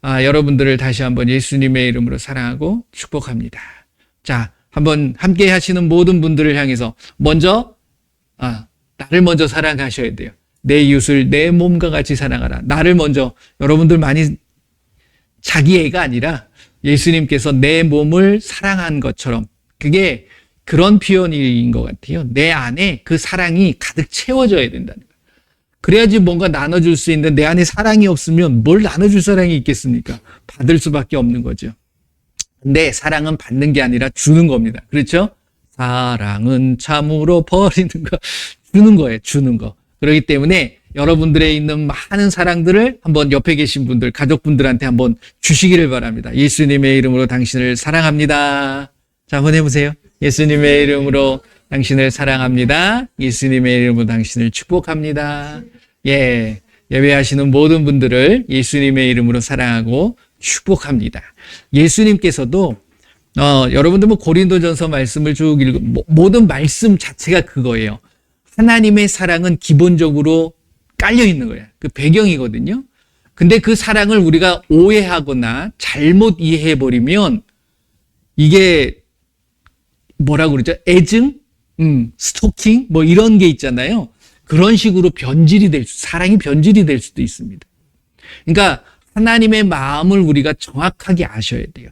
여러분들을 다시 한번 예수님의 이름으로 사랑하고 축복합니다. 자, 한번 함께 하시는 모든 분들을 향해서 먼저 나를 먼저 사랑하셔야 돼요. 내 이웃을 내 몸과 같이 사랑하라. 나를 먼저, 여러분들 많이 자기 애가 아니라 예수님께서 내 몸을 사랑한 것처럼, 그게 그런 표현인 것 같아요. 내 안에 그 사랑이 가득 채워져야 된다는 거예요. 그래야지 뭔가 나눠줄 수 있는데, 내 안에 사랑이 없으면 뭘 나눠줄 사랑이 있겠습니까? 받을 수밖에 없는 거죠. 근데 사랑은 받는 게 아니라 주는 겁니다. 그렇죠? 사랑은 참으로 버리는 거, 주는 거예요. 주는 거. 그렇기 때문에 여러분들의 있는 많은 사랑들을 한번 옆에 계신 분들, 가족분들한테 한번 주시기를 바랍니다. 예수님의 이름으로 당신을 사랑합니다. 자, 한번 해보세요. 예수님의 이름으로 당신을 사랑합니다. 예수님의 이름으로 당신을 축복합니다. 예, 예배하시는 모든 분들을 예수님의 이름으로 사랑하고 축복합니다. 예수님께서도 여러분들 고린도전서 말씀을 쭉 모든 말씀 자체가 그거예요. 하나님의 사랑은 기본적으로 깔려 있는 거예요. 그 배경이거든요. 근데 그 사랑을 우리가 오해하거나 잘못 이해해버리면 이게 뭐라고 그러죠? 애증? 스토킹? 뭐 이런 게 있잖아요. 그런 식으로 사랑이 변질이 될 수도 있습니다. 그러니까 하나님의 마음을 우리가 정확하게 아셔야 돼요.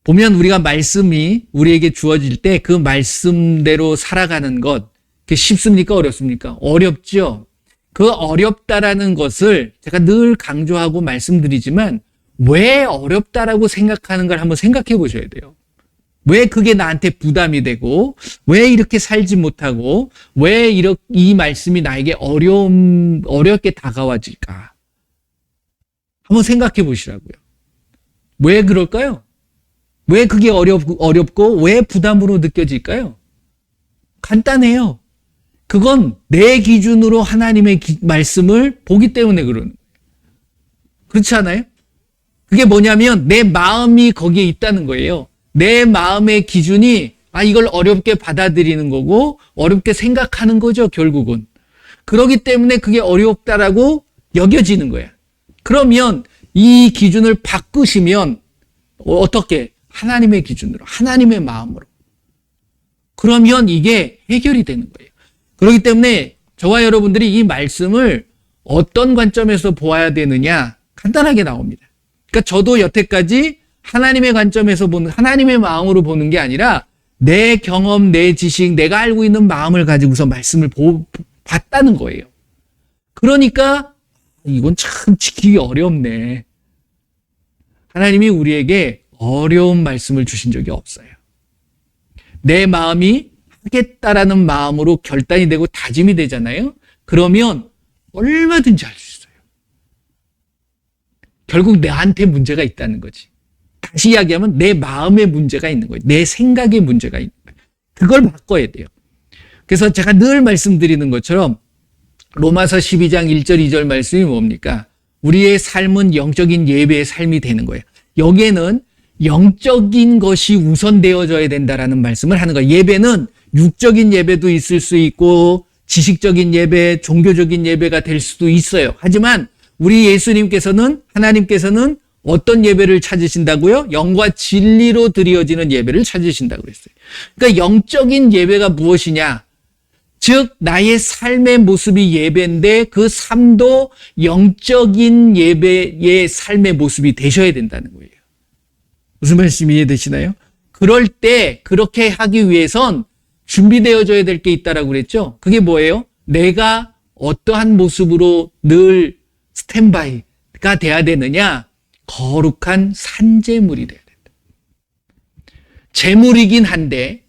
보면 우리가 말씀이 우리에게 주어질 때 그 말씀대로 살아가는 것, 그게 쉽습니까? 어렵습니까? 어렵죠. 그 어렵다라는 것을 제가 늘 강조하고 말씀드리지만, 왜 어렵다라고 생각하는 걸 한번 생각해 보셔야 돼요. 왜 그게 나한테 부담이 되고, 왜 이렇게 살지 못하고, 왜 이 말씀이 나에게 어렵게 다가와질까? 한번 생각해 보시라고요. 왜 그럴까요? 왜 그게 어렵고, 왜 부담으로 느껴질까요? 간단해요. 그건 내 기준으로 하나님의 말씀을 보기 때문에 그러는 거예요. 그렇지 않아요? 그게 뭐냐면 내 마음이 거기에 있다는 거예요. 내 마음의 기준이 이걸 어렵게 받아들이는 거고 어렵게 생각하는 거죠, 결국은. 그렇기 때문에 그게 어렵다라고 여겨지는 거야. 그러면 이 기준을 바꾸시면 어떻게? 하나님의 기준으로, 하나님의 마음으로. 그러면 이게 해결이 되는 거예요. 그렇기 때문에 저와 여러분들이 이 말씀을 어떤 관점에서 보아야 되느냐 간단하게 나옵니다. 그러니까 저도 여태까지 하나님의 관점에서 보는, 하나님의 마음으로 보는 게 아니라 내 경험, 내 지식, 내가 알고 있는 마음을 가지고서 말씀을 봤다는 거예요. 그러니까 이건 참 지키기 어렵네. 하나님이 우리에게 어려운 말씀을 주신 적이 없어요. 내 마음이 하겠다라는 마음으로 결단이 되고 다짐이 되잖아요. 그러면 얼마든지 할 수 있어요. 결국 나한테 문제가 있다는 거지. 다시 이야기하면 내 마음에 문제가 있는 거예요. 내 생각에 문제가 있는 거예요. 그걸 바꿔야 돼요. 그래서 제가 늘 말씀드리는 것처럼 로마서 12장 1절 2절 말씀이 뭡니까? 우리의 삶은 영적인 예배의 삶이 되는 거예요. 여기에는 영적인 것이 우선되어져야 된다라는 말씀을 하는 거예요. 예배는 육적인 예배도 있을 수 있고 지식적인 예배, 종교적인 예배가 될 수도 있어요. 하지만 우리 예수님께서는, 하나님께서는 어떤 예배를 찾으신다고요? 영과 진리로 드려지는 예배를 찾으신다고 그랬어요. 그러니까 영적인 예배가 무엇이냐? 즉 나의 삶의 모습이 예배인데 그 삶도 영적인 예배의 삶의 모습이 되셔야 된다는 거예요. 무슨 말씀이 이해되시나요? 그럴 때 그렇게 하기 위해선 준비되어져야 될 게 있다라고 그랬죠? 그게 뭐예요? 내가 어떠한 모습으로 늘 스탠바이가 돼야 되느냐? 거룩한 산제물이 돼야 된다. 제물이긴 한데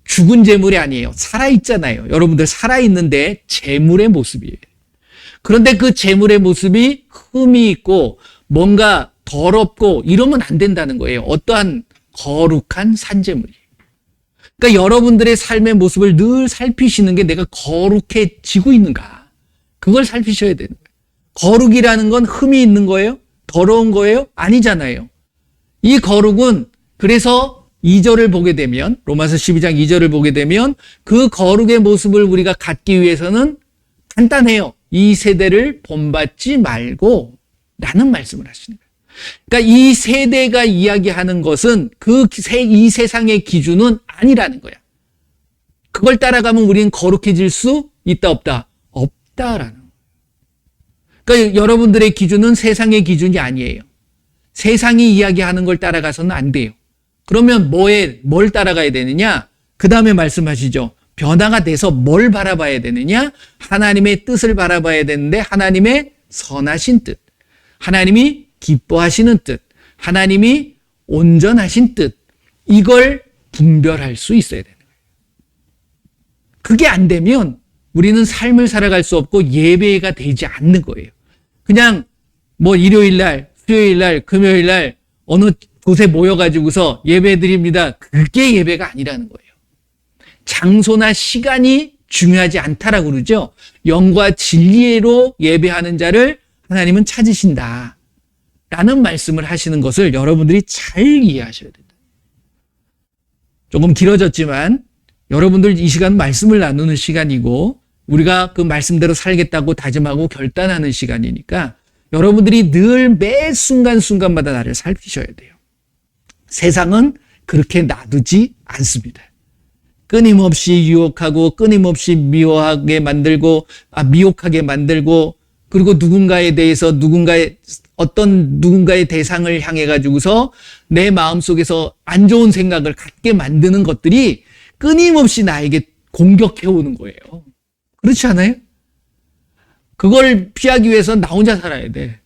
죽은 제물이 아니에요. 살아있잖아요. 여러분들 살아있는데 제물의 모습이에요. 그런데 그 제물의 모습이 흠이 있고 뭔가 더럽고 이러면 안 된다는 거예요. 어떠한 거룩한 산제물이에요. 그러니까 여러분들의 삶의 모습을 늘 살피시는 게 내가 거룩해지고 있는가. 그걸 살피셔야 되는 거예요. 거룩이라는 건 흠이 있는 거예요? 더러운 거예요? 아니잖아요. 이 거룩은 그래서 2절을 보게 되면, 로마서 12장 2절을 보게 되면 그 거룩의 모습을 우리가 갖기 위해서는 간단해요. 이 세대를 본받지 말고 라는 말씀을 하시는 거예요. 그러니까 이 세대가 이야기하는 것은 이 세상의 기준은 아니라는 거야. 그걸 따라가면 우리는 거룩해질 수 있다, 없다? 없다라는 거야. 그러니까 여러분들의 기준은 세상의 기준이 아니에요. 세상이 이야기하는 걸 따라가서는 안 돼요. 그러면 뭘 따라가야 되느냐? 그 다음에 말씀하시죠. 변화가 돼서 뭘 바라봐야 되느냐? 하나님의 뜻을 바라봐야 되는데 하나님의 선하신 뜻, 하나님이 기뻐하시는 뜻, 하나님이 온전하신 뜻, 이걸 분별할 수 있어야 되는 거예요. 그게 안 되면 우리는 삶을 살아갈 수 없고 예배가 되지 않는 거예요. 그냥 뭐 일요일 날, 수요일 날, 금요일 날 어느 곳에 모여가지고서 예배 드립니다. 그게 예배가 아니라는 거예요. 장소나 시간이 중요하지 않다라고 그러죠. 영과 진리로 예배하는 자를 하나님은 찾으신다 라는 말씀을 하시는 것을 여러분들이 잘 이해하셔야 된다. 조금 길어졌지만 여러분들 이 시간 말씀을 나누는 시간이고 우리가 그 말씀대로 살겠다고 다짐하고 결단하는 시간이니까 여러분들이 늘 매 순간순간마다 나를 살피셔야 돼요. 세상은 그렇게 놔두지 않습니다. 끊임없이 유혹하고 끊임없이 미워하게 만들고 미혹하게 만들고 그리고 누군가에 대해서 누군가의 대상을 향해 가지고서 내 마음속에서 안 좋은 생각을 갖게 만드는 것들이 끊임없이 나에게 공격해 오는 거예요. 그렇지 않아요? 그걸 피하기 위해서 나 혼자 살아야 돼.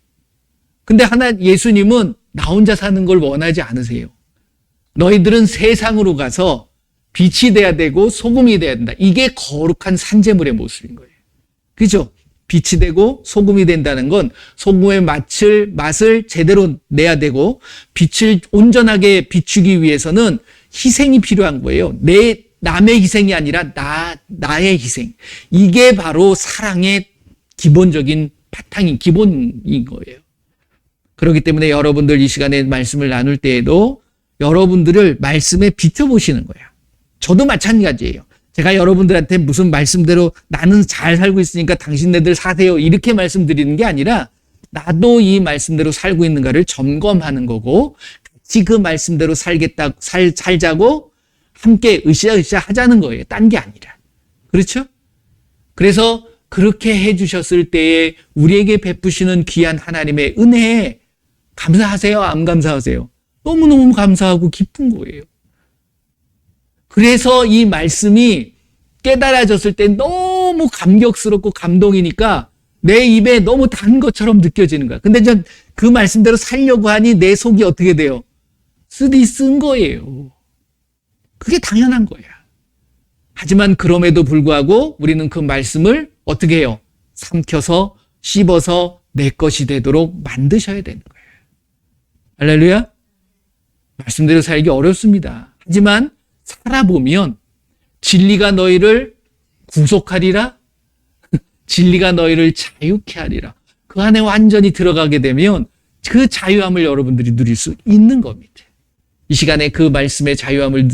근데 예수님은 나 혼자 사는 걸 원하지 않으세요. 너희들은 세상으로 가서 빛이 돼야 되고 소금이 돼야 된다. 이게 거룩한 산재물의 모습인 거예요. 그죠? 빛이 되고 소금이 된다는 건 소금의 맛을 제대로 내야 되고 빛을 온전하게 비추기 위해서는 희생이 필요한 거예요. 남의 희생이 아니라 나의 희생. 이게 바로 사랑의 기본적인 기본인 거예요. 그렇기 때문에 여러분들 이 시간에 말씀을 나눌 때에도 여러분들을 말씀에 비춰보시는 거예요. 저도 마찬가지예요. 제가 여러분들한테 무슨 말씀대로 나는 잘 살고 있으니까 당신네들 사세요 이렇게 말씀드리는 게 아니라 나도 이 말씀대로 살고 있는가를 점검하는 거고 같이 그 말씀대로 살자고 함께 으쌰으쌰 하자는 거예요. 딴 게 아니라. 그렇죠? 그래서 그렇게 해주셨을 때에 우리에게 베푸시는 귀한 하나님의 은혜에 감사하세요? 안 감사하세요? 너무너무 감사하고 기쁜 거예요. 그래서 이 말씀이 깨달아졌을 때 너무 감격스럽고 감동이니까 내 입에 너무 단 것처럼 느껴지는 거야. 근데 전 그 말씀대로 살려고 하니 내 속이 어떻게 돼요? 쓴 거예요. 그게 당연한 거야. 하지만 그럼에도 불구하고 우리는 그 말씀을 어떻게 해요? 삼켜서 씹어서 내 것이 되도록 만드셔야 되는 거예요. 할렐루야? 말씀대로 살기 어렵습니다. 하지만 살아보면 진리가 너희를 구속하리라. 진리가 너희를 자유케 하리라. 그 안에 완전히 들어가게 되면 그 자유함을 여러분들이 누릴 수 있는 겁니다. 이 시간에 그 말씀의 자유함을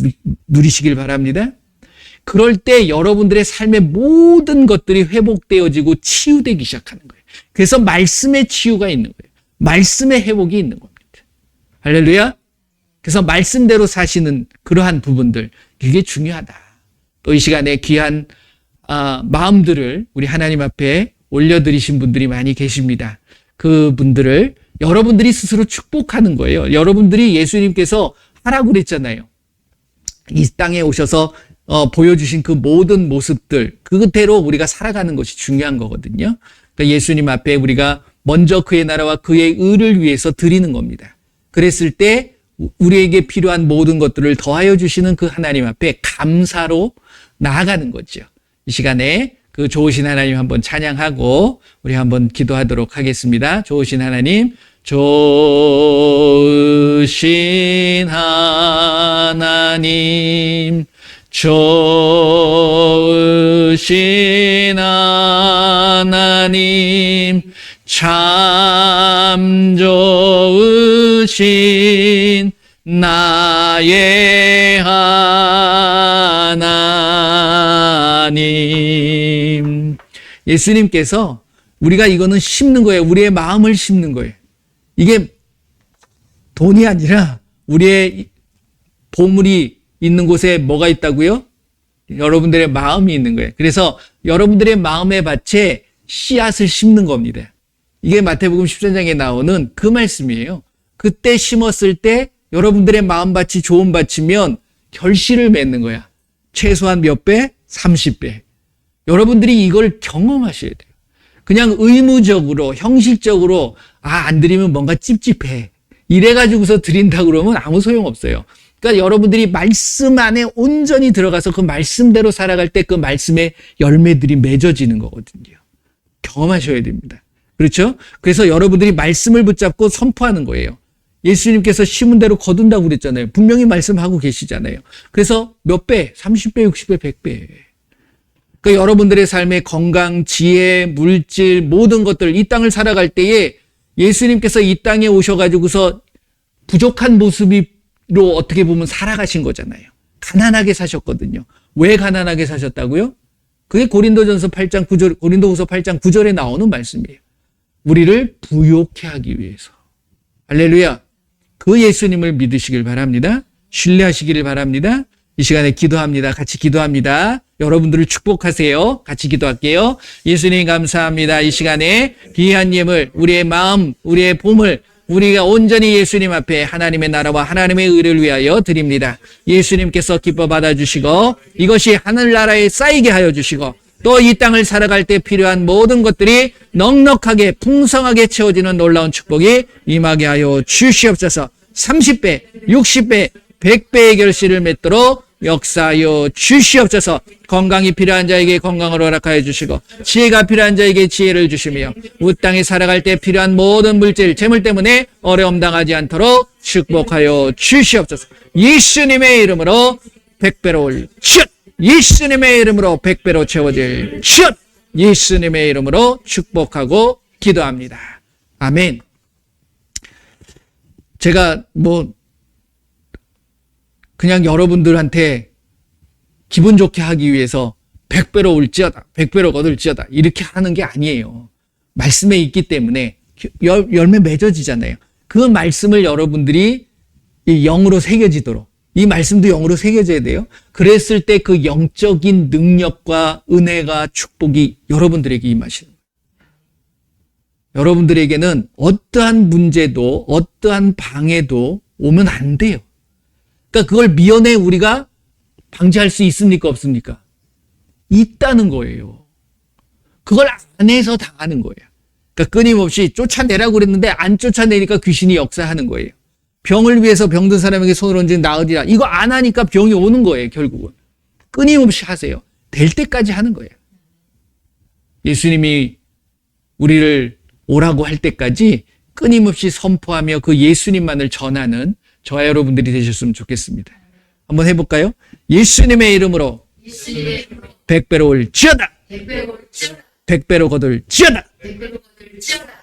누리시길 바랍니다. 그럴 때 여러분들의 삶의 모든 것들이 회복되어지고 치유되기 시작하는 거예요. 그래서 말씀의 치유가 있는 거예요. 말씀의 회복이 있는 겁니다. 할렐루야. 그래서 말씀대로 사시는 그러한 부분들, 그게 중요하다. 또 이 시간에 귀한 마음들을 우리 하나님 앞에 올려드리신 분들이 많이 계십니다. 그분들을 여러분들이 스스로 축복하는 거예요. 여러분들이 예수님께서 하라고 그랬잖아요. 이 땅에 오셔서 보여주신 그 모든 모습들, 그대로 우리가 살아가는 것이 중요한 거거든요. 그러니까 예수님 앞에 우리가 먼저 그의 나라와 그의 의를 위해서 드리는 겁니다. 그랬을 때 우리에게 필요한 모든 것들을 더하여 주시는 그 하나님 앞에 감사로 나아가는 거죠. 이 시간에 그 좋으신 하나님 한번 찬양하고 우리 한번 기도하도록 하겠습니다. 좋으신 하나님, 좋으신 하나님, 좋으신 하나님, 참 좋으신 나의 하나님. 예수님께서 우리가 이거는 심는 거예요. 우리의 마음을 심는 거예요. 이게 돈이 아니라 우리의 보물이 있는 곳에 뭐가 있다고요? 여러분들의 마음이 있는 거예요. 그래서 여러분들의 마음의 밭에 씨앗을 심는 겁니다. 이게 마태복음 13장에 나오는 그 말씀이에요. 그때 심었을 때 여러분들의 마음밭이 좋은 밭이면 결실을 맺는 거야. 최소한 몇 배? 30배. 여러분들이 이걸 경험하셔야 돼요. 그냥 의무적으로, 형식적으로 안 드리면 뭔가 찝찝해. 이래가지고서 드린다 그러면 아무 소용없어요. 그러니까 여러분들이 말씀 안에 온전히 들어가서 그 말씀대로 살아갈 때 그 말씀의 열매들이 맺어지는 거거든요. 경험하셔야 됩니다. 그렇죠? 그래서 여러분들이 말씀을 붙잡고 선포하는 거예요. 예수님께서 심은 대로 거둔다고 그랬잖아요. 분명히 말씀하고 계시잖아요. 그래서 몇 배? 30배, 60배, 100배. 그러니까 여러분들의 삶의 건강, 지혜, 물질, 모든 것들, 이 땅을 살아갈 때에 예수님께서 이 땅에 오셔가지고서 부족한 모습으로 어떻게 보면 살아가신 거잖아요. 가난하게 사셨거든요. 왜 가난하게 사셨다고요? 그게 고린도전서 8장 9절, 고린도후서 8장 9절에 나오는 말씀이에요. 우리를 부욕해 하기 위해서. 할렐루야. 그 예수님을 믿으시길 바랍니다. 신뢰하시기를 바랍니다. 이 시간에 기도합니다. 같이 기도합니다. 여러분들을 축복하세요. 같이 기도할게요. 예수님 감사합니다. 이 시간에 귀한 예물, 우리의 마음, 우리의 보물, 우리가 온전히 예수님 앞에 하나님의 나라와 하나님의 의를 위하여 드립니다. 예수님께서 기뻐 받아주시고 이것이 하늘나라에 쌓이게 하여 주시고 또 이 땅을 살아갈 때 필요한 모든 것들이 넉넉하게 풍성하게 채워지는 놀라운 축복이 임하게 하여 주시옵소서. 30배, 60배, 100배의 결실을 맺도록 역사하여 주시옵소서. 건강이 필요한 자에게 건강을 허락하여 주시고 지혜가 필요한 자에게 지혜를 주시며 이 땅에 살아갈 때 필요한 모든 물질, 재물 때문에 어려움 당하지 않도록 축복하여 주시옵소서. 예수님의 이름으로 100배로 올리시옵소서. 예수님의 이름으로 100배로 채워질 슛! 예수님의 이름으로 축복하고 기도합니다. 아멘. 제가 그냥 여러분들한테 기분 좋게 하기 위해서 100배로 올지어다, 100배로 거둘지어다 이렇게 하는 게 아니에요. 말씀에 있기 때문에 열매 맺어지잖아요. 그 말씀을 여러분들이 이 영으로 새겨지도록 이 말씀도 영으로 새겨져야 돼요. 그랬을 때 그 영적인 능력과 은혜가 축복이 여러분들에게 임하시는 거예요. 여러분들에게는 어떠한 문제도 어떠한 방해도 오면 안 돼요. 그러니까 그걸 미연에 우리가 방지할 수 있습니까? 없습니까? 있다는 거예요. 그걸 안 해서 당하는 거예요. 그러니까 끊임없이 쫓아내라고 그랬는데 안 쫓아내니까 귀신이 역사하는 거예요. 병을 위해서 병든 사람에게 손을 얹으면 나으리라. 이거 안 하니까 병이 오는 거예요, 결국은. 끊임없이 하세요. 될 때까지 하는 거예요. 예수님이 우리를 오라고 할 때까지 끊임없이 선포하며 그 예수님만을 전하는 저와 여러분들이 되셨으면 좋겠습니다. 한번 해볼까요? 예수님의 이름으로 100배로 올지어다. 100배로 거둘지어다.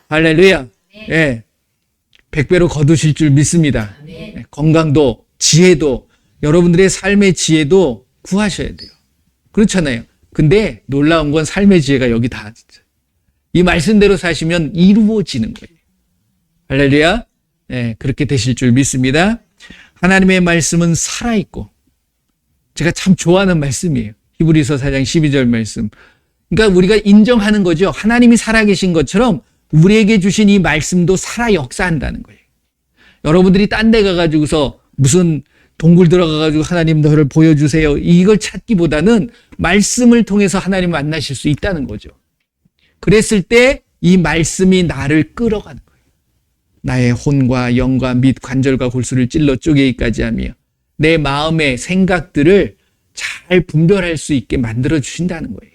할렐루야. 예. 100배로 거두실 줄 믿습니다. 네, 건강도, 지혜도, 여러분들의 삶의 지혜도 구하셔야 돼요. 그렇잖아요. 근데 놀라운 건 삶의 지혜가 여기 다 진짜. 이 말씀대로 사시면 이루어지는 거예요. 할렐루야. 네, 그렇게 되실 줄 믿습니다. 하나님의 말씀은 살아있고, 제가 참 좋아하는 말씀이에요. 히브리서 4장 12절 말씀. 그러니까 우리가 인정하는 거죠. 하나님이 살아계신 것처럼 우리에게 주신 이 말씀도 살아 역사한다는 거예요. 여러분들이 딴 데 가가지고서 무슨 동굴 들어가가지고 하나님 너를 보여주세요. 이걸 찾기보다는 말씀을 통해서 하나님 만나실 수 있다는 거죠. 그랬을 때 이 말씀이 나를 끌어가는 거예요. 나의 혼과 영과 및 관절과 골수를 찔러 쪼개기까지 하며 내 마음의 생각들을 잘 분별할 수 있게 만들어 주신다는 거예요.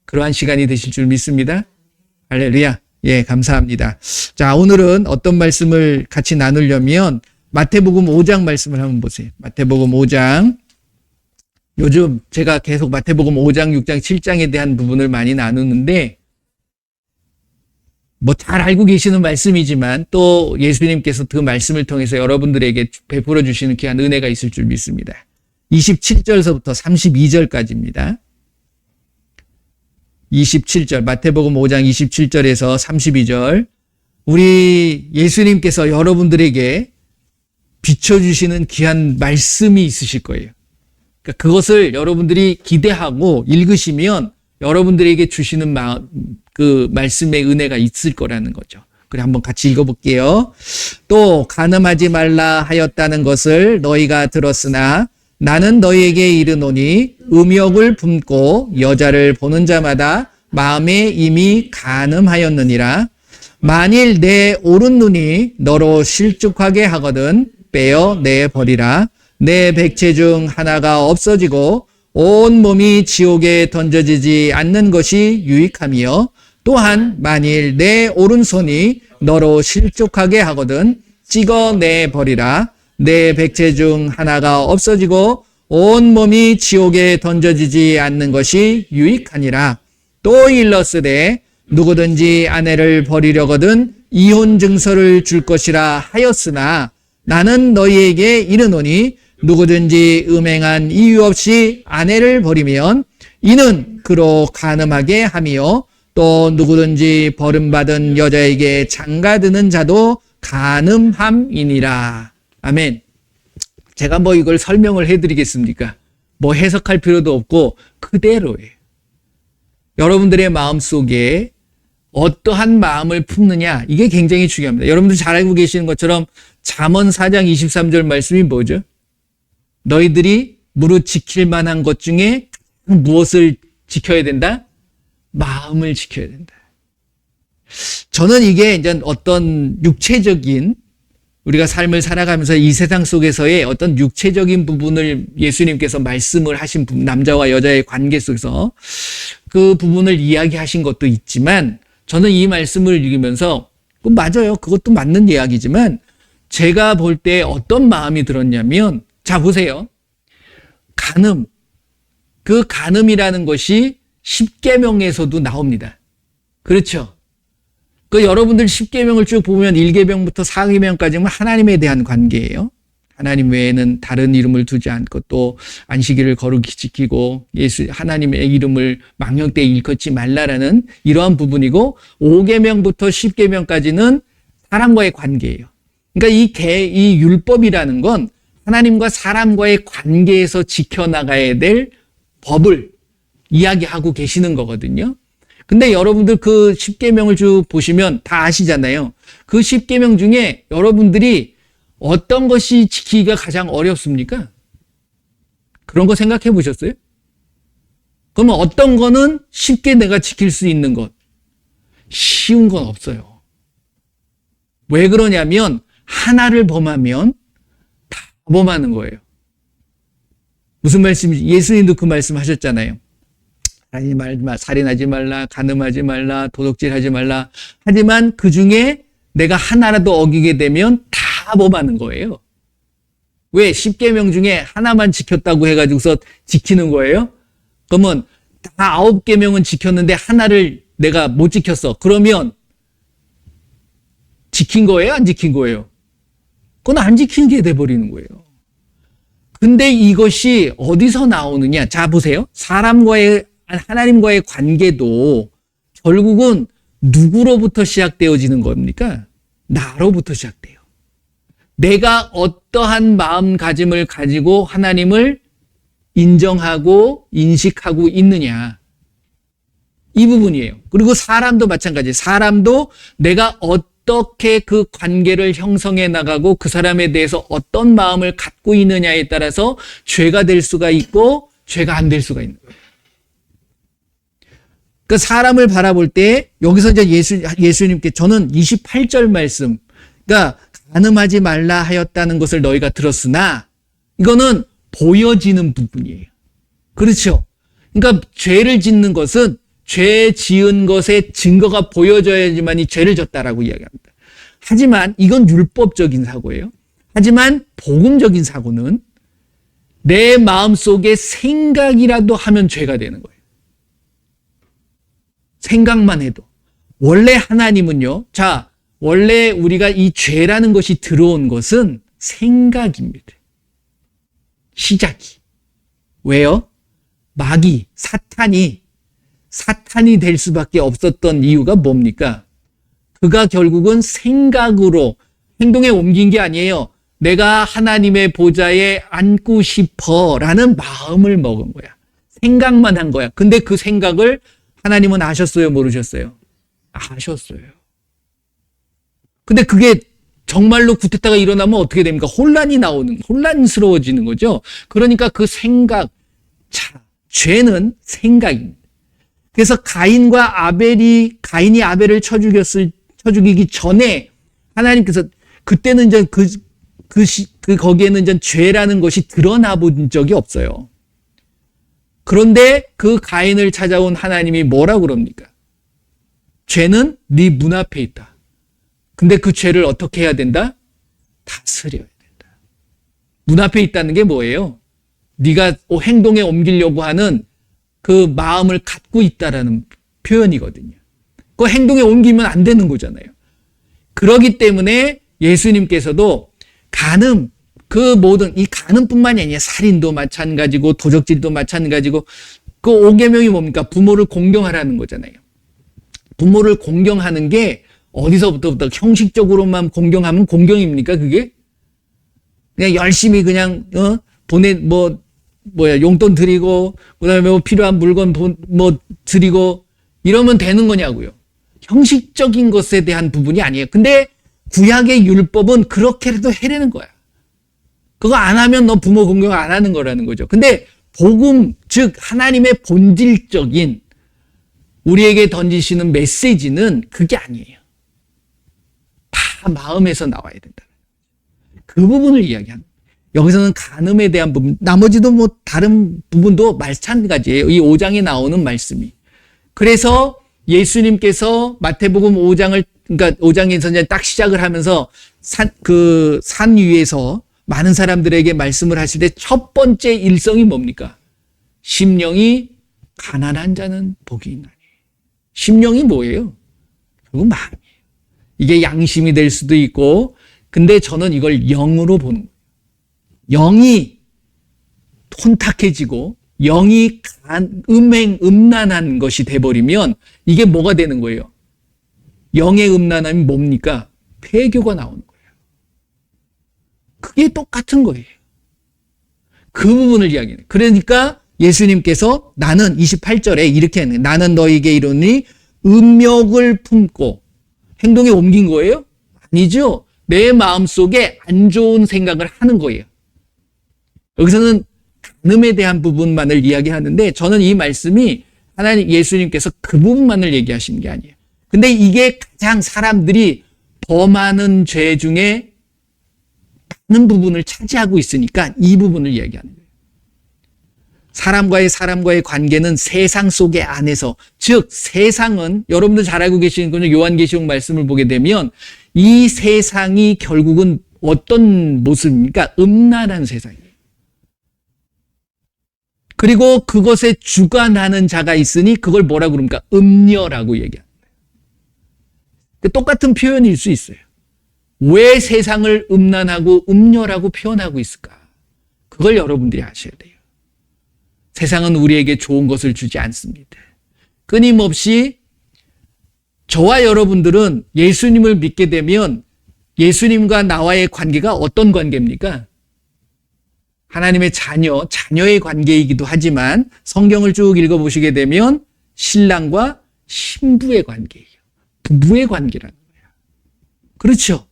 그러한 시간이 되실 줄 믿습니다. 할렐루야. 예, 감사합니다. 자, 오늘은 어떤 말씀을 같이 나누려면 마태복음 5장 말씀을 한번 보세요. 마태복음 5장. 요즘 제가 계속 마태복음 5장, 6장, 7장에 대한 부분을 많이 나누는데 잘 알고 계시는 말씀이지만 또 예수님께서 그 말씀을 통해서 여러분들에게 베풀어 주시는 귀한 은혜가 있을 줄 믿습니다. 27절서부터 32절까지입니다. 27절, 마태복음 5장 27절에서 32절. 우리 예수님께서 여러분들에게 비춰주시는 귀한 말씀이 있으실 거예요. 그러니까 그것을 여러분들이 기대하고 읽으시면 여러분들에게 주시는 그 말씀의 은혜가 있을 거라는 거죠. 그래, 한번 같이 읽어볼게요. 또 간음하지 말라 하였다는 것을 너희가 들었으나 나는 너희에게 이르노니 음욕을 품고 여자를 보는 자마다 마음에 이미 간음하였느니라. 만일 내 오른 눈이 너로 실족하게 하거든 빼어 내버리라. 내 백체 중 하나가 없어지고 온 몸이 지옥에 던져지지 않는 것이 유익하며 또한 만일 내 오른손이 너로 실족하게 하거든 찍어내버리라. 내 백체 중 하나가 없어지고 온 몸이 지옥에 던져지지 않는 것이 유익하니라. 또 일렀으되 누구든지 아내를 버리려거든 이혼 증서를 줄 것이라 하였으나 나는 너희에게 이르노니 누구든지 음행한 이유 없이 아내를 버리면 이는 그로 간음하게 하며 또 누구든지 버림받은 여자에게 장가드는 자도 간음함이니라. 아멘. 제가 뭐 이걸 설명을 해드리겠습니까? 뭐 해석할 필요도 없고 그대로예요. 여러분들의 마음속에 어떠한 마음을 품느냐, 이게 굉장히 중요합니다. 여러분들 잘 알고 계시는 것처럼 잠언 4장 23절 말씀이 뭐죠? 너희들이 무릇 지킬 만한 것 중에 무엇을 지켜야 된다? 마음을 지켜야 된다. 저는 이게 이제 어떤 육체적인, 우리가 삶을 살아가면서 이 세상 속에서의 어떤 육체적인 부분을 예수님께서 말씀을 하신 남자와 여자의 관계 속에서 그 부분을 이야기하신 것도 있지만, 저는 이 말씀을 읽으면서 맞아요. 그것도 맞는 이야기지만 제가 볼 때 어떤 마음이 들었냐면, 자 보세요. 간음. 그 간음이라는 것이 십계명에서도 나옵니다. 그렇죠? 그 여러분들 십계명을 쭉 보면 1계명부터 4계명까지는 하나님에 대한 관계예요. 하나님 외에는 다른 이름을 두지 않고 또 안식일을 거룩히 지키고 하나님의 이름을 망령되이 일컫지 말라라는 이러한 부분이고, 5계명부터 10계명까지는 사람과의 관계예요. 그러니까 이 율법이라는 건 하나님과 사람과의 관계에서 지켜나가야 될 법을 이야기하고 계시는 거거든요. 근데 여러분들 그 10계명을 쭉 보시면 다 아시잖아요. 그 10계명 중에 여러분들이 어떤 것이 지키기가 가장 어렵습니까? 그런 거 생각해 보셨어요? 그러면 어떤 거는 쉽게 내가 지킬 수 있는 것? 쉬운 건 없어요. 왜 그러냐면 하나를 범하면 다 범하는 거예요. 무슨 말씀이지? 예수님도 그 말씀 하셨잖아요. 살인하지 말라, 간음하지 말라, 도둑질하지 말라. 하지만 그 중에 내가 하나라도 어기게 되면 다 범하는 거예요. 왜? 10계명 중에 하나만 지켰다고 해가지고서 지키는 거예요? 그러면 다 9계명은 지켰는데 하나를 내가 못 지켰어. 그러면 지킨 거예요? 안 지킨 거예요? 그건 안 지킨 게 돼버리는 거예요. 근데 이것이 어디서 나오느냐? 자, 보세요. 하나님과의 관계도 결국은 누구로부터 시작되어지는 겁니까? 나로부터 시작돼요. 내가 어떠한 마음가짐을 가지고 하나님을 인정하고 인식하고 있느냐. 이 부분이에요. 그리고 사람도 마찬가지예요. 사람도 내가 어떻게 그 관계를 형성해 나가고 그 사람에 대해서 어떤 마음을 갖고 있느냐에 따라서 죄가 될 수가 있고 죄가 안 될 수가 있는 거예요. 그 사람을 바라볼 때 여기서 이제 예수님께 저는 28절 말씀, 그러니까 간음하지 말라 하였다는 것을 너희가 들었으나 이거는 보여지는 부분이에요. 그렇죠? 그러니까 죄를 짓는 것은 죄 지은 것의 증거가 보여져야지만이 죄를 졌다라고 이야기합니다. 하지만 이건 율법적인 사고예요. 하지만 복음적인 사고는 내 마음속에 생각이라도 하면 죄가 되는 거예요. 생각만 해도. 원래 하나님은요, 자, 원래 우리가 이 죄라는 것이 들어온 것은 생각입니다. 시작이. 왜요? 마귀, 사탄이 될 수밖에 없었던 이유가 뭡니까? 그가 결국은 생각으로 행동에 옮긴 게 아니에요. 내가 하나님의 보좌에 앉고 싶어라는 마음을 먹은 거야. 생각만 한 거야. 근데 그 생각을 하나님은 아셨어요, 모르셨어요? 아셨어요. 근데 그게 정말로 구태타가 일어나면 어떻게 됩니까? 혼란스러워지는 거죠. 그러니까 그 생각, 죄는 생각입니다. 그래서 가인이 아벨을 쳐 죽이기 전에 하나님께서 그때는 이제 거기에는 이제 죄라는 것이 드러나 본 적이 없어요. 그런데 그 가인을 찾아온 하나님이 뭐라고 그럽니까? 죄는 네 문 앞에 있다. 근데 그 죄를 어떻게 해야 된다? 다스려야 된다. 문 앞에 있다는 게 뭐예요? 네가 행동에 옮기려고 하는 그 마음을 갖고 있다라는 표현이거든요. 그 행동에 옮기면 안 되는 거잖아요. 그러기 때문에 예수님께서도 간음, 이 간음뿐만이 아니라 살인도 마찬가지고 도적질도 마찬가지고 그 5계명이 뭡니까? 부모를 공경하라는 거잖아요. 부모를 공경하는 게 어디서부터 형식적으로만 공경하면 공경입니까? 그게? 그냥 열심히 그냥 용돈 드리고 그다음에 필요한 물건 드리고 이러면 되는 거냐고요. 형식적인 것에 대한 부분이 아니에요. 근데 구약의 율법은 그렇게라도 해내는 거야. 그거 안 하면 너 부모 공경 안 하는 거라는 거죠. 근데 복음, 즉 하나님의 본질적인 우리에게 던지시는 메시지는 그게 아니에요. 다 마음에서 나와야 된다. 그 부분을 이야기하는 거예요. 여기서는 간음에 대한 부분, 나머지도 다른 부분도 마찬가지예요. 이 5장에 나오는 말씀이. 그래서 예수님께서 마태복음 5장에서 이제 딱 시작을 하면서 산 위에서 많은 사람들에게 말씀을 하실 때 첫 번째 일성이 뭡니까? 심령이 가난한 자는 복이 있나니. 심령이 뭐예요? 결국 마음이에요. 이게 양심이 될 수도 있고, 근데 저는 이걸 영으로 보는 거예요. 영이 혼탁해지고 영이 음란한 것이 돼버리면 이게 뭐가 되는 거예요? 영의 음란함이 뭡니까? 폐교가 나오는 거예요. 그게 똑같은 거예요. 그 부분을 이야기해요. 그러니까 예수님께서 나는 28절에 이렇게 하는 거예요. 나는 너에게 이르노니 음욕을 품고 행동에 옮긴 거예요? 아니죠. 내 마음속에 안 좋은 생각을 하는 거예요. 여기서는 간음에 대한 부분만을 이야기하는데 저는 이 말씀이 하나님 예수님께서 그 부분만을 얘기하시는 게 아니에요. 근데 이게 가장 사람들이 더 많은 죄 중에 많은 부분을 차지하고 있으니까 이 부분을 이야기하는 거예요. 사람과의 관계는 세상 속에 안에서, 즉 세상은 여러분들 잘 알고 계시는 거는 요한계시록 말씀을 보게 되면 이 세상이 결국은 어떤 모습입니까? 음란한 세상이에요. 그리고 그것에 주관하는 자가 있으니 그걸 뭐라고 그럽니까? 음녀라고 얘기합니다. 똑같은 표현일 수 있어요. 왜 세상을 음란하고 음녀라고 표현하고 있을까? 그걸 여러분들이 아셔야 돼요. 세상은 우리에게 좋은 것을 주지 않습니다. 끊임없이 저와 여러분들은 예수님을 믿게 되면 예수님과 나와의 관계가 어떤 관계입니까? 하나님의 자녀의 관계이기도 하지만 성경을 쭉 읽어보시게 되면 신랑과 신부의 관계예요. 부부의 관계라는 거예요. 그렇죠?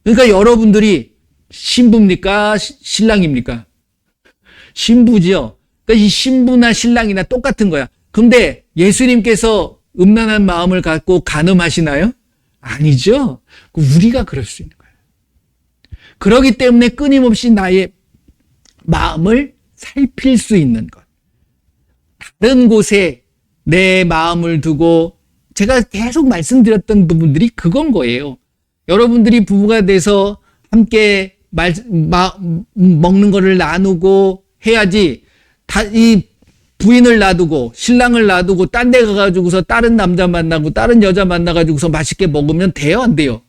그러니까 여러분들이 신부입니까? 신랑입니까? 신부죠. 그러니까 이 신부나 신랑이나 똑같은 거야. 근데 예수님께서 음란한 마음을 갖고 간음하시나요? 아니죠. 우리가 그럴 수 있는 거예요. 그렇기 때문에 끊임없이 나의 마음을 살필 수 있는 것. 다른 곳에 내 마음을 두고 제가 계속 말씀드렸던 부분들이 그건 거예요. 여러분들이 부부가 돼서 함께 먹는 거를 나누고 해야지 이 부인을 놔두고 신랑을 놔두고 딴 데 가가지고서 다른 남자 만나고 다른 여자 만나가지고서 맛있게 먹으면 돼요? 안 돼요?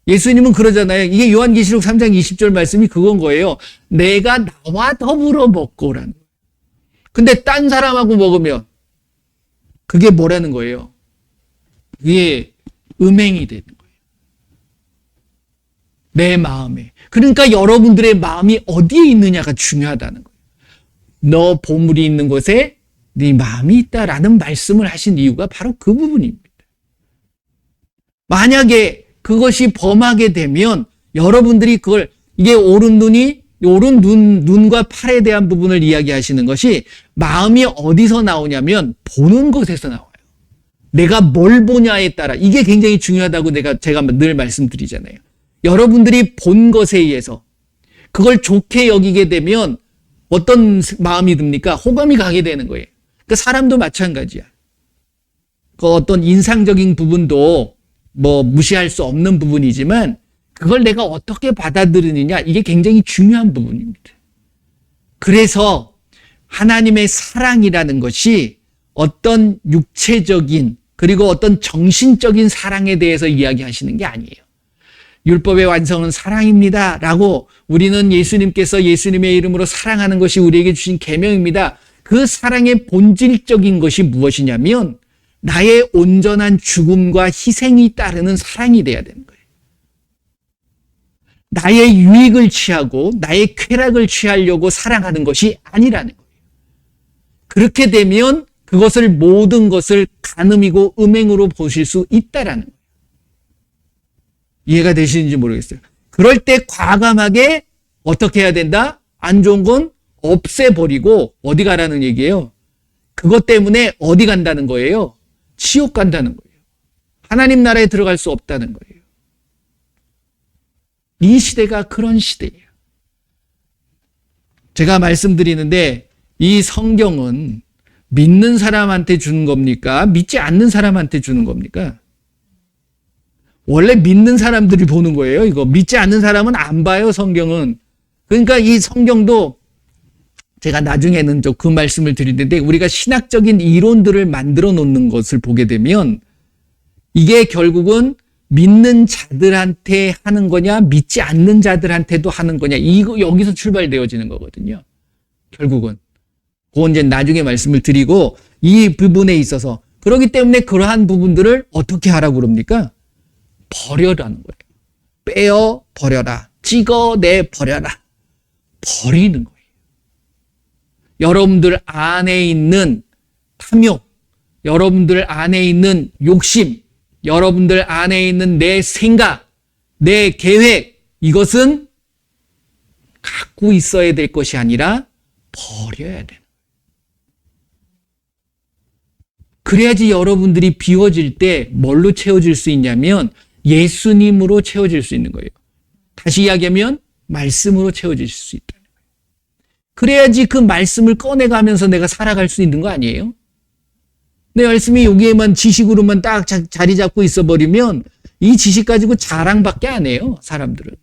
예수님은 그러잖아요. 이게 요한계시록 3장 20절 말씀이 그건 거예요. 내가 나와 더불어 먹고라는 거예요. 근데 딴 사람하고 먹으면 그게 뭐라는 거예요? 그게 음행이 되는 거예요. 내 마음에. 그러니까 여러분들의 마음이 어디에 있느냐가 중요하다는 거예요. 너 보물이 있는 곳에 네 마음이 있다라는 말씀을 하신 이유가 바로 그 부분입니다. 만약에 그것이 범하게 되면 여러분들이 그걸, 이게 오른 눈과 팔에 대한 부분을 이야기하시는 것이 마음이 어디서 나오냐면 보는 것에서 나와요. 내가 뭘 보냐에 따라. 이게 굉장히 중요하다고 제가 늘 말씀드리잖아요. 여러분들이 본 것에 의해서 그걸 좋게 여기게 되면 어떤 마음이 듭니까? 호감이 가게 되는 거예요. 그러니까 사람도 마찬가지야. 그 어떤 인상적인 부분도 뭐 무시할 수 없는 부분이지만 그걸 내가 어떻게 받아들이느냐, 이게 굉장히 중요한 부분입니다. 그래서 하나님의 사랑이라는 것이 어떤 육체적인 그리고 어떤 정신적인 사랑에 대해서 이야기하시는 게 아니에요. 율법의 완성은 사랑입니다 라고 우리는 예수님께서 예수님의 이름으로 사랑하는 것이 우리에게 주신 계명입니다. 그 사랑의 본질적인 것이 무엇이냐면 나의 온전한 죽음과 희생이 따르는 사랑이 돼야 되는 거예요. 나의 유익을 취하고 나의 쾌락을 취하려고 사랑하는 것이 아니라는 거예요. 그렇게 되면 그것을 모든 것을 간음이고 음행으로 보실 수 있다라는 거예요. 이해가 되시는지 모르겠어요. 그럴 때 과감하게 어떻게 해야 된다? 안 좋은 건 없애버리고 어디 가라는 얘기예요? 그것 때문에 어디 간다는 거예요? 지옥 간다는 거예요. 하나님 나라에 들어갈 수 없다는 거예요. 이 시대가 그런 시대예요. 제가 말씀드리는데 이 성경은 믿는 사람한테 주는 겁니까? 믿지 않는 사람한테 주는 겁니까? 원래 믿는 사람들이 보는 거예요. 이거 믿지 않는 사람은 안 봐요, 성경은. 그러니까 이 성경도 제가 나중에는 그 말씀을 드릴 텐데 우리가 신학적인 이론들을 만들어 놓는 것을 보게 되면 이게 결국은 믿는 자들한테 하는 거냐, 믿지 않는 자들한테도 하는 거냐, 이거 여기서 출발되어지는 거거든요. 결국은. 그건 이제 나중에 말씀을 드리고 이 부분에 있어서 그렇기 때문에 그러한 부분들을 어떻게 하라고 그럽니까? 버려라는 거예요. 빼어 버려라. 찍어내 버려라. 버리는 거예요. 여러분들 안에 있는 탐욕, 여러분들 안에 있는 욕심, 여러분들 안에 있는 내 생각, 내 계획, 이것은 갖고 있어야 될 것이 아니라 버려야 돼요. 그래야지 여러분들이 비워질 때 뭘로 채워질 수 있냐면 예수님으로 채워질 수 있는 거예요. 다시 이야기하면 말씀으로 채워질 수 있다는 거예요. 그래야지 그 말씀을 꺼내가면서 내가 살아갈 수 있는 거 아니에요? 내 말씀이 여기에만 지식으로만 딱 자리 잡고 있어버리면 이 지식 가지고 자랑밖에 안 해요, 사람들은.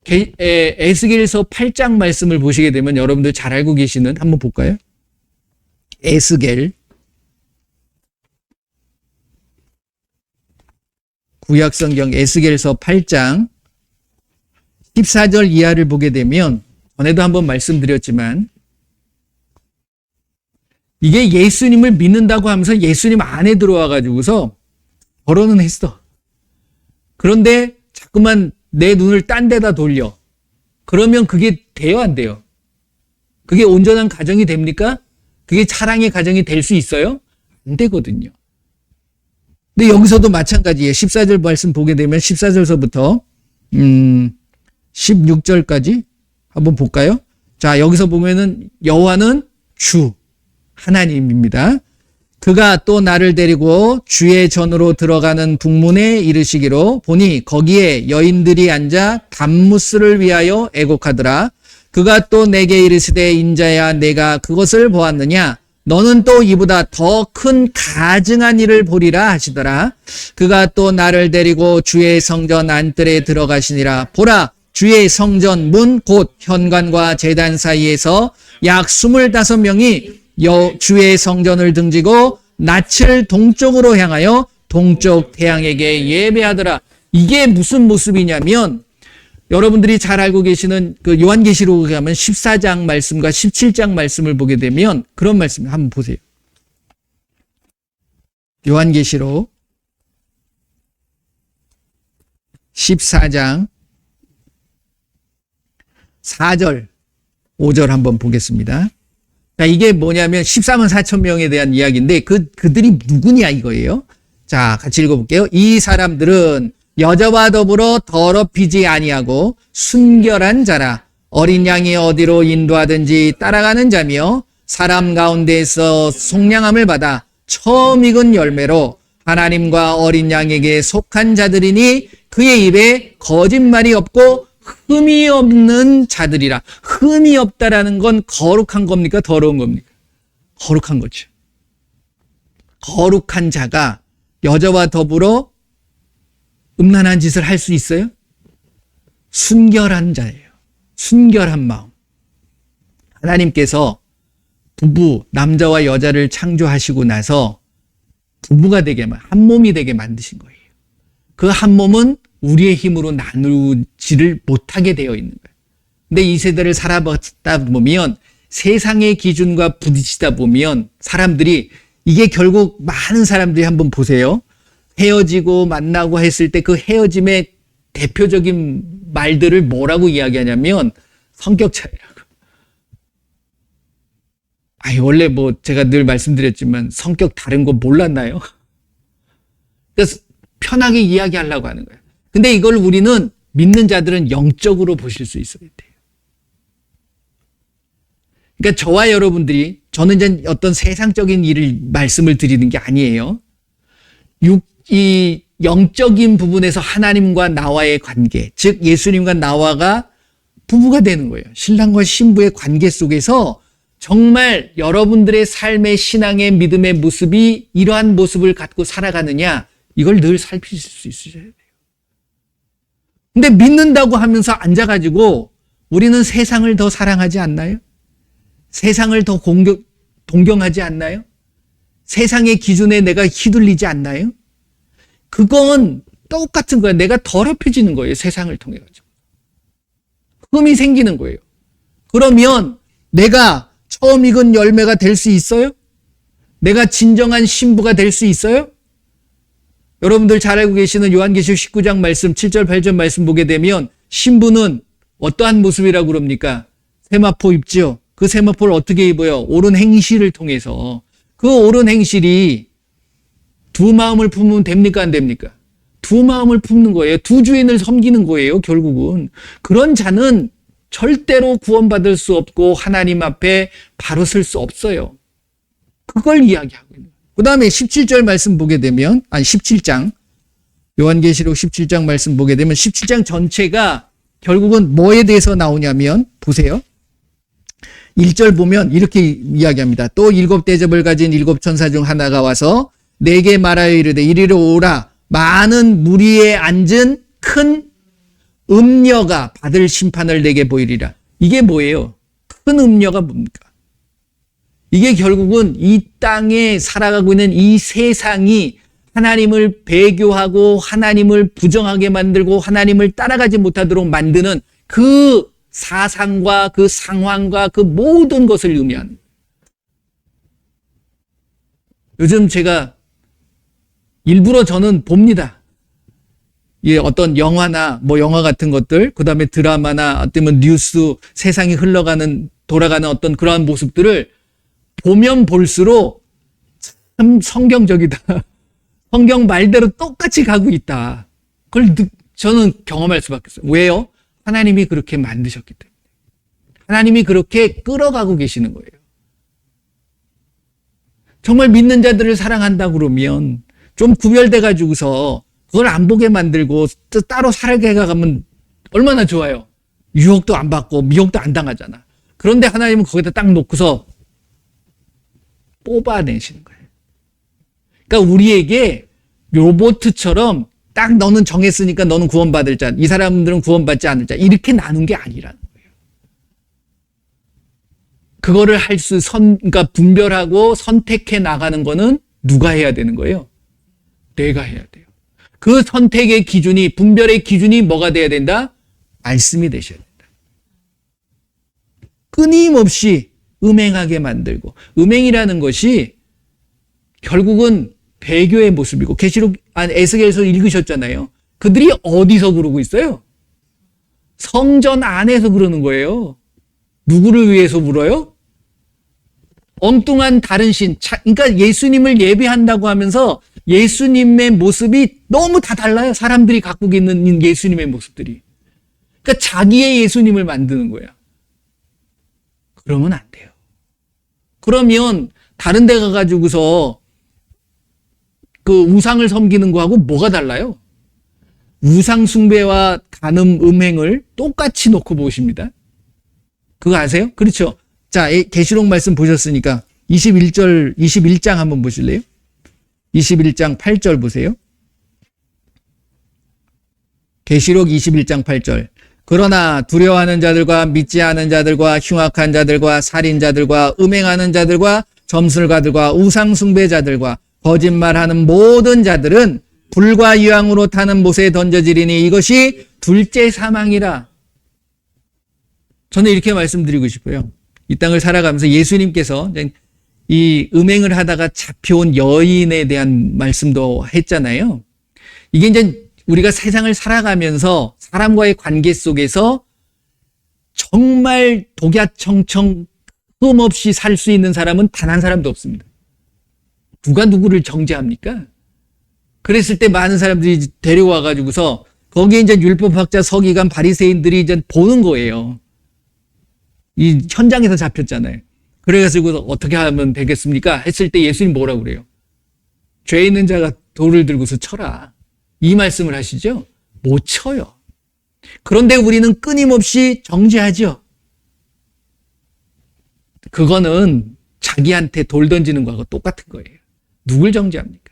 에스겔서 8장 말씀을 보시게 되면 여러분들 잘 알고 계시는, 한번 볼까요? 에스겔 구약성경 에스겔서 8장 14절 이하를 보게 되면 전에도 한번 말씀드렸지만 이게 예수님을 믿는다고 하면서 예수님 안에 들어와 가지고서 결혼은 했어. 그런데 자꾸만 내 눈을 딴 데다 돌려. 그러면 그게 돼요, 안 돼요? 그게 온전한 가정이 됩니까? 그게 사랑의 가정이 될 수 있어요? 안 되거든요. 근데 여기서도 마찬가지예요. 14절 말씀 보게 되면 14절서부터 16절까지 한번 볼까요? 자, 여기서 보면은 여호와는 주 하나님입니다. 그가 또 나를 데리고 주의 전으로 들어가는 북문에 이르시기로 보니 거기에 여인들이 앉아 담무스를 위하여 애곡하더라. 그가 또 내게 이르시되 인자야 내가 그것을 보았느냐? 너는 또 이보다 더 큰 가증한 일을 보리라 하시더라. 그가 또 나를 데리고 주의 성전 안뜰에 들어가시니라. 보라 주의 성전 문 곧 현관과 제단 사이에서 약 25명이 주의 성전을 등지고 낯을 동쪽으로 향하여 동쪽 태양에게 예배하더라. 이게 무슨 모습이냐면 여러분들이 잘 알고 계시는 그 요한계시록에 가면 14장 말씀과 17장 말씀을 보게 되면 그런 말씀 한번 보세요. 요한계시록 14장 4절, 5절 한번 보겠습니다. 자, 이게 뭐냐면 14만 4천 명에 대한 이야기인데 그들이 누구냐 이거예요. 자, 같이 읽어볼게요. 이 사람들은 여자와 더불어 더럽히지 아니하고 순결한 자라. 어린 양이 어디로 인도하든지 따라가는 자며 사람 가운데에서 속량함을 받아 처음 익은 열매로 하나님과 어린 양에게 속한 자들이니 그의 입에 거짓말이 없고 흠이 없는 자들이라. 흠이 없다라는 건 거룩한 겁니까? 더러운 겁니까? 거룩한 거죠. 거룩한 자가 여자와 더불어 음란한 짓을 할 수 있어요? 순결한 자예요. 순결한 마음. 하나님께서 부부, 남자와 여자를 창조하시고 나서 부부가 되게, 한 몸이 되게 만드신 거예요. 그 한 몸은 우리의 힘으로 나누지를 못하게 되어 있는 거예요. 근데 이 세대를 살아보다 보면 세상의 기준과 부딪히다 보면 사람들이 이게 결국 많은 사람들이 한번 보세요. 헤어지고 만나고 했을 때 그 헤어짐의 대표적인 말들을 뭐라고 이야기하냐면 성격 차이라고. 아니, 원래 뭐 제가 늘 말씀드렸지만 성격 다른 거 몰랐나요? 그래서 편하게 이야기하려고 하는 거예요. 근데 이걸 우리는 믿는 자들은 영적으로 보실 수 있어야 돼요. 그러니까 저와 여러분들이, 저는 이제 어떤 세상적인 일을 말씀을 드리는 게 아니에요. 이 영적인 부분에서 하나님과 나와의 관계, 즉 예수님과 나와가 부부가 되는 거예요. 신랑과 신부의 관계 속에서 정말 여러분들의 삶의 신앙의 믿음의 모습이 이러한 모습을 갖고 살아가느냐, 이걸 늘 살피실 수 있으셔야 돼요. 근데 믿는다고 하면서 앉아가지고 우리는 세상을 더 사랑하지 않나요? 세상을 더 동경하지 않나요? 세상의 기준에 내가 휘둘리지 않나요? 그건 똑같은 거예요. 내가 더럽혀지는 거예요. 세상을 통해 가지고. 흠이 생기는 거예요. 그러면 내가 처음 익은 열매가 될 수 있어요? 내가 진정한 신부가 될 수 있어요? 여러분들 잘 알고 계시는 요한계시록 19장 말씀 7절 8절 말씀 보게 되면 신부는 어떠한 모습이라고 그럽니까? 세마포 입죠. 그 세마포를 어떻게 입어요? 옳은 행실을 통해서. 그 옳은 행실이 두 마음을 품으면 됩니까? 안 됩니까? 두 마음을 품는 거예요. 두 주인을 섬기는 거예요. 결국은. 그런 자는 절대로 구원받을 수 없고 하나님 앞에 바로 설 수 없어요. 그걸 이야기하고 있는 거예요. 그 다음에 17절 말씀 보게 되면, 17장, 요한계시록 17장 말씀 보게 되면 17장 전체가 결국은 뭐에 대해서 나오냐면, 보세요. 1절 보면 이렇게 이야기합니다. 또 7 대접을 가진 7 천사 중 하나가 와서 내게 말하여 이르되 이리로 오라. 많은 무리에 앉은 큰 음녀가 받을 심판을 내게 보이리라. 이게 뭐예요? 큰 음녀가 뭡니까? 이게 결국은 이 땅에 살아가고 있는 이 세상이 하나님을 배교하고 하나님을 부정하게 만들고 하나님을 따라가지 못하도록 만드는 그 사상과 그 상황과 그 모든 것을 의미하는. 요즘 제가 일부러 저는 봅니다. 이 어떤 영화나 영화 같은 것들, 그 다음에 드라마나 어쩌면 뉴스, 세상이 흘러가는, 돌아가는 어떤 그러한 모습들을 보면 볼수록 참 성경적이다. 성경 말대로 똑같이 가고 있다. 그걸 저는 경험할 수밖에 없어요. 왜요? 하나님이 그렇게 만드셨기 때문에. 하나님이 그렇게 끌어가고 계시는 거예요. 정말 믿는 자들을 사랑한다 그러면 좀 구별돼 가지고서 그걸 안 보게 만들고 따로 살게 가면 얼마나 좋아요. 유혹도 안 받고 미혹도 안 당하잖아. 그런데 하나님은 거기다 딱 놓고서 뽑아내시는 거예요. 그러니까 우리에게 로봇처럼 딱 너는 정했으니까 너는 구원받을 자, 이 사람들은 구원받지 않을 자, 이렇게 나눈 게 아니라는 거예요. 그거를 그러니까 분별하고 선택해 나가는 거는 누가 해야 되는 거예요? 내가 해야 돼요. 그 선택의 기준이, 분별의 기준이 뭐가 돼야 된다? 말씀이 되셔야 된다. 끊임없이 음행하게 만들고, 음행이라는 것이 결국은 배교의 모습이고, 계시록 에스겔에서 읽으셨잖아요. 그들이 어디서 그러고 있어요? 성전 안에서 그러는 거예요. 누구를 위해서 물어요? 엉뚱한 다른 신. 그러니까 예수님을 예배한다고 하면서 예수님의 모습이 너무 다 달라요. 사람들이 갖고 있는 예수님의 모습들이. 그러니까 자기의 예수님을 만드는 거야. 그러면 안 돼요. 그러면 다른 데 가가지고서 그 우상을 섬기는 거하고 뭐가 달라요? 우상 숭배와 간음, 음행을 똑같이 놓고 보십니다. 그거 아세요? 그렇죠? 자, 계시록 말씀 보셨으니까 21장 한번 보실래요? 21장 8절 보세요. 계시록 21장 8절. 그러나 두려워하는 자들과 믿지 않은 자들과 흉악한 자들과 살인자들과 음행하는 자들과 점술가들과 우상 숭배자들과 거짓말하는 모든 자들은 불과 유황으로 타는 못에 던져지리니 이것이 둘째 사망이라. 저는 이렇게 말씀드리고 싶어요. 이 땅을 살아가면서 예수님께서 이 음행을 하다가 잡혀온 여인에 대한 말씀도 했잖아요. 이게 이제 우리가 세상을 살아가면서 사람과의 관계 속에서 정말 독야청청 흠없이 살 수 있는 사람은 단 한 사람도 없습니다. 누가 누구를 정죄합니까? 그랬을 때 많은 사람들이 데려와 가지고서 거기에 이제 율법학자, 서기관, 바리새인들이 이제 보는 거예요. 이 현장에서 잡혔잖아요. 그래가지고 어떻게 하면 되겠습니까? 했을 때 예수님 뭐라고 그래요? 죄 있는 자가 돌을 들고서 쳐라. 이 말씀을 하시죠? 못 쳐요. 그런데 우리는 끊임없이 정죄하죠. 그거는 자기한테 돌 던지는 거하고 똑같은 거예요. 누굴 정죄합니까?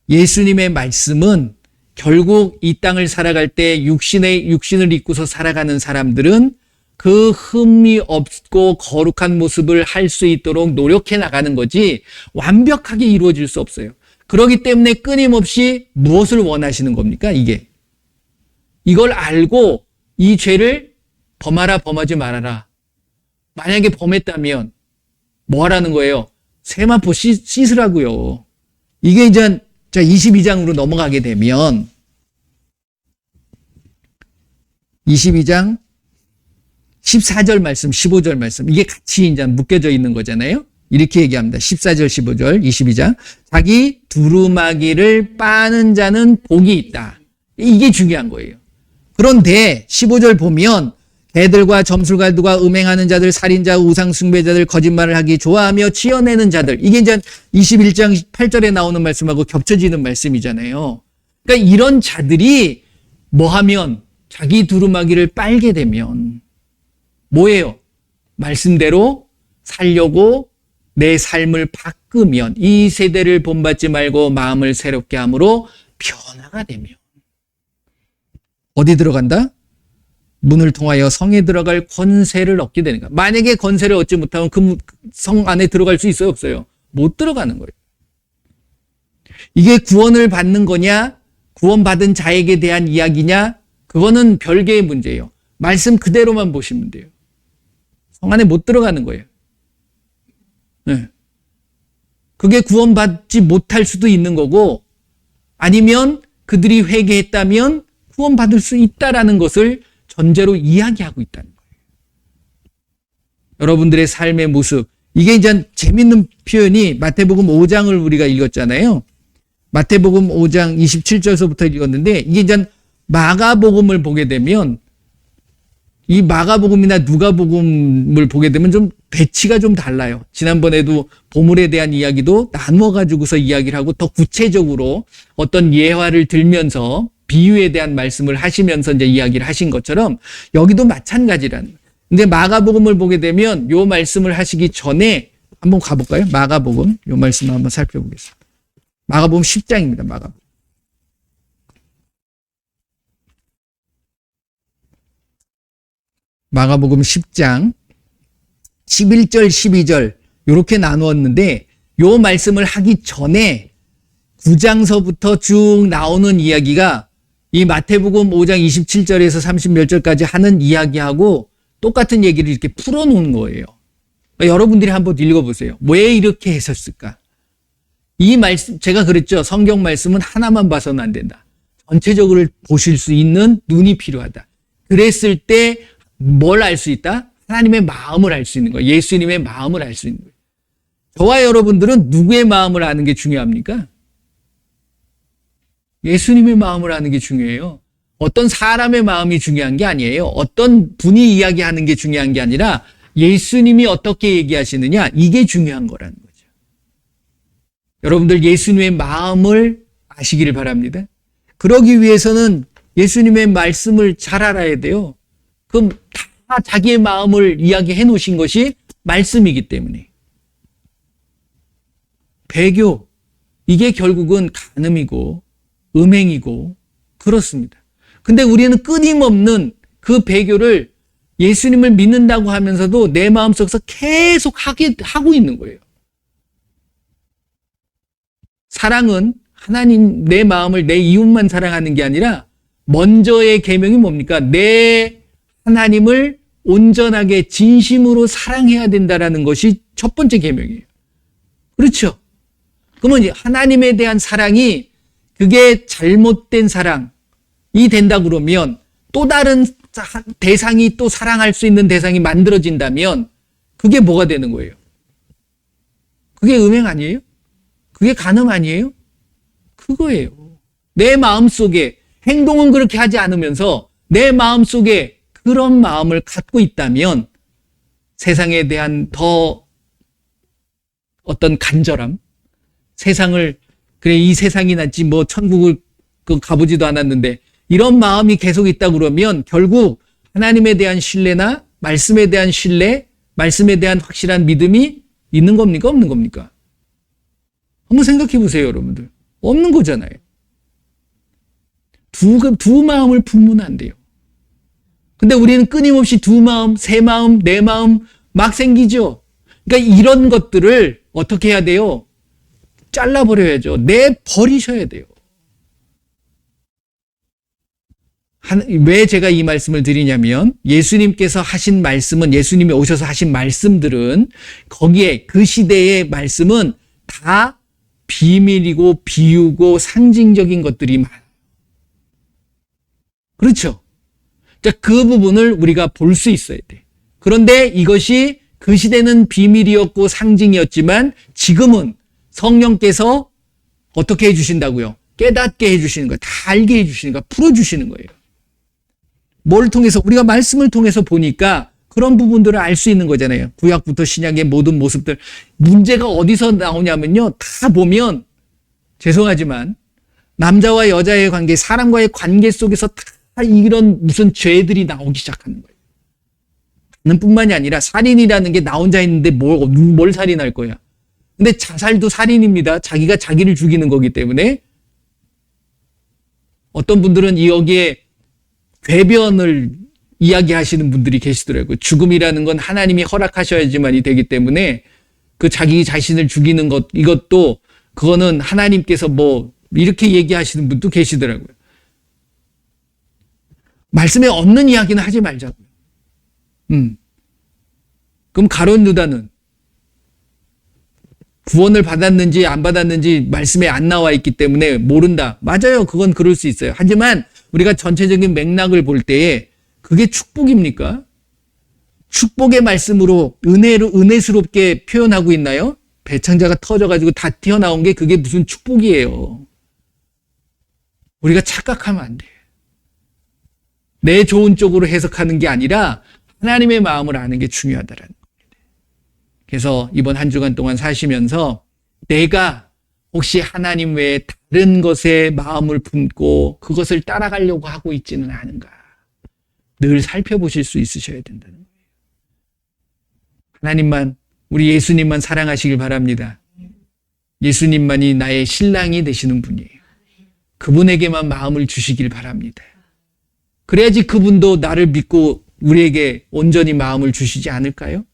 예수님의 말씀은 결국 이 땅을 살아갈 때 육신을 입고서 살아가는 사람들은 그 흠이 없고 거룩한 모습을 할 수 있도록 노력해 나가는 거지 완벽하게 이루어질 수 없어요. 그렇기 때문에 끊임없이 무엇을 원하시는 겁니까? 이걸 알고 이 죄를 범하라 범하지 말아라. 만약에 범했다면 뭐 하라는 거예요? 세마포 씻으라고요. 이게 이제 22장으로 넘어가게 되면 22장 14절 말씀, 15절 말씀 이게 같이 이제 묶여져 있는 거잖아요. 이렇게 얘기합니다. 14절, 15절, 22장. 자기 두루마기를 빠는 자는 복이 있다. 이게 중요한 거예요. 그런데 15절 보면 개들과 점술가들과 음행하는 자들, 살인자, 우상 숭배자들, 거짓말을 하기 좋아하며 치어내는 자들. 이게 이제 21장 8절에 나오는 말씀하고 겹쳐지는 말씀이잖아요. 그러니까 이런 자들이 뭐 하면 자기 두루마기를 빨게 되면 뭐예요? 말씀대로 살려고 내 삶을 바꾸면 이 세대를 본받지 말고 마음을 새롭게 함으로 변화가 되면 어디 들어간다? 문을 통하여 성에 들어갈 권세를 얻게 되는 거야. 만약에 권세를 얻지 못하면 그 성 안에 들어갈 수 있어요? 없어요? 못 들어가는 거예요. 이게 구원을 받는 거냐? 구원받은 자에게 대한 이야기냐? 그거는 별개의 문제예요. 말씀 그대로만 보시면 돼요. 성 안에 못 들어가는 거예요. 네. 그게 구원받지 못할 수도 있는 거고 아니면 그들이 회개했다면 구원받을 수 있다라는 것을 전제로 이야기하고 있다는 거예요. 여러분들의 삶의 모습. 이게 이제 재밌는 표현이 마태복음 5장을 우리가 읽었잖아요. 마태복음 5장 27절서부터 읽었는데 이게 이제 마가복음을 보게 되면 이 마가복음이나 누가복음을 보게 되면 좀 배치가 좀 달라요. 지난번에도 보물에 대한 이야기도 나누어 가지고서 이야기를 하고 더 구체적으로 어떤 예화를 들면서 비유에 대한 말씀을 하시면서 이제 이야기를 하신 것처럼 여기도 마찬가지라는 거예요. 근데 마가복음을 보게 되면 요 말씀을 하시기 전에 한번 가볼까요? 마가복음 요 말씀을 한번 살펴보겠습니다. 마가복음 10장입니다. 마가복음 10장 11절 12절 이렇게 나누었는데 요 말씀을 하기 전에 9장서부터 쭉 나오는 이야기가 이 마태복음 5장 27절에서 30몇 절까지 하는 이야기하고 똑같은 얘기를 이렇게 풀어놓은 거예요. 그러니까 여러분들이 한번 읽어보세요. 왜 이렇게 했었을까? 이 말씀, 제가 그랬죠. 성경 말씀은 하나만 봐서는 안 된다. 전체적으로 보실 수 있는 눈이 필요하다. 그랬을 때 뭘 알 수 있다? 하나님의 마음을 알 수 있는 거예요. 예수님의 마음을 알 수 있는 거예요. 저와 여러분들은 누구의 마음을 아는 게 중요합니까? 예수님의 마음을 아는 게 중요해요. 어떤 사람의 마음이 중요한 게 아니에요. 어떤 분이 이야기하는 게 중요한 게 아니라 예수님이 어떻게 얘기하시느냐, 이게 중요한 거라는 거죠. 여러분들 예수님의 마음을 아시기를 바랍니다. 그러기 위해서는 예수님의 말씀을 잘 알아야 돼요. 그럼 다 자기의 마음을 이야기해 놓으신 것이 말씀이기 때문에. 배교, 이게 결국은 간음이고 음행이고 그렇습니다. 근데 우리는 끊임없는 그 배교를 예수님을 믿는다고 하면서도 내 마음속에서 계속 하고 있는 거예요. 사랑은 하나님, 내 마음을 내 이웃만 사랑하는 게 아니라 먼저의 계명이 뭡니까? 내 하나님을 온전하게 진심으로 사랑해야 된다라는 것이 첫 번째 계명이에요. 그렇죠? 그러면 하나님에 대한 사랑이 그게 잘못된 사랑이 된다 그러면 또 다른 대상이 또 사랑할 수 있는 대상이 만들어진다면 그게 뭐가 되는 거예요? 그게 음행 아니에요? 그게 간음 아니에요? 그거예요. 내 마음속에 행동은 그렇게 하지 않으면서 내 마음속에 그런 마음을 갖고 있다면 세상에 대한 더 어떤 간절함, 세상을 그래 이 세상이 낫지 뭐 천국을 가보지도 않았는데 이런 마음이 계속 있다 그러면 결국 하나님에 대한 신뢰나 말씀에 대한 신뢰, 말씀에 대한 확실한 믿음이 있는 겁니까? 없는 겁니까? 한번 생각해 보세요, 여러분들. 없는 거잖아요. 두 마음을 품으면 안 돼요. 근데 우리는 끊임없이 두 마음, 세 마음, 네 마음 막 생기죠. 그러니까 이런 것들을 어떻게 해야 돼요? 잘라버려야죠. 내버리셔야 돼요. 왜 제가 이 말씀을 드리냐면 예수님께서 하신 말씀은, 예수님이 오셔서 하신 말씀들은 거기에 그 시대의 말씀은 다 비밀이고 비유고 상징적인 것들이 많아요. 그렇죠? 자, 그 부분을 우리가 볼 수 있어야 돼. 그런데 이것이 그 시대는 비밀이었고 상징이었지만 지금은 성령께서 어떻게 해주신다고요? 깨닫게 해주시는 거예요. 다 알게 해주시는 거예요. 풀어주시는 거예요. 뭘 통해서? 우리가 말씀을 통해서 보니까 그런 부분들을 알 수 있는 거잖아요. 구약부터 신약의 모든 모습들. 문제가 어디서 나오냐면요. 다 보면 죄송하지만 남자와 여자의 관계, 사람과의 관계 속에서 다 이런 무슨 죄들이 나오기 시작하는 거예요. 는 뿐만이 아니라 살인이라는 게 나 혼자 있는데 뭘 살인할 거야. 근데 자살도 살인입니다. 자기가 자기를 죽이는 거기 때문에. 어떤 분들은 여기에 궤변을 이야기하시는 분들이 계시더라고요. 죽음이라는 건 하나님이 허락하셔야지만이 되기 때문에 그 자기 자신을 죽이는 것, 이것도 그거는 하나님께서 뭐 이렇게 얘기하시는 분도 계시더라고요. 말씀에 없는 이야기는 하지 말자고요. 그럼 가룟 유다는 구원을 받았는지 안 받았는지 말씀에 안 나와 있기 때문에 모른다. 맞아요. 그건 그럴 수 있어요. 하지만 우리가 전체적인 맥락을 볼 때에 그게 축복입니까? 축복의 말씀으로 은혜스럽게 표현하고 있나요? 배창자가 터져가지고 다 튀어나온 게 그게 무슨 축복이에요. 우리가 착각하면 안 돼요. 내 좋은 쪽으로 해석하는 게 아니라 하나님의 마음을 아는 게 중요하다라는 겁니다. 그래서 이번 한 주간 동안 사시면서 내가 혹시 하나님 외에 다른 것에 마음을 품고 그것을 따라가려고 하고 있지는 않은가. 늘 살펴보실 수 있으셔야 된다는 거예요. 하나님만, 우리 예수님만 사랑하시길 바랍니다. 예수님만이 나의 신랑이 되시는 분이에요. 그분에게만 마음을 주시길 바랍니다. 그래야지 그분도 나를 믿고 우리에게 온전히 마음을 주시지 않을까요?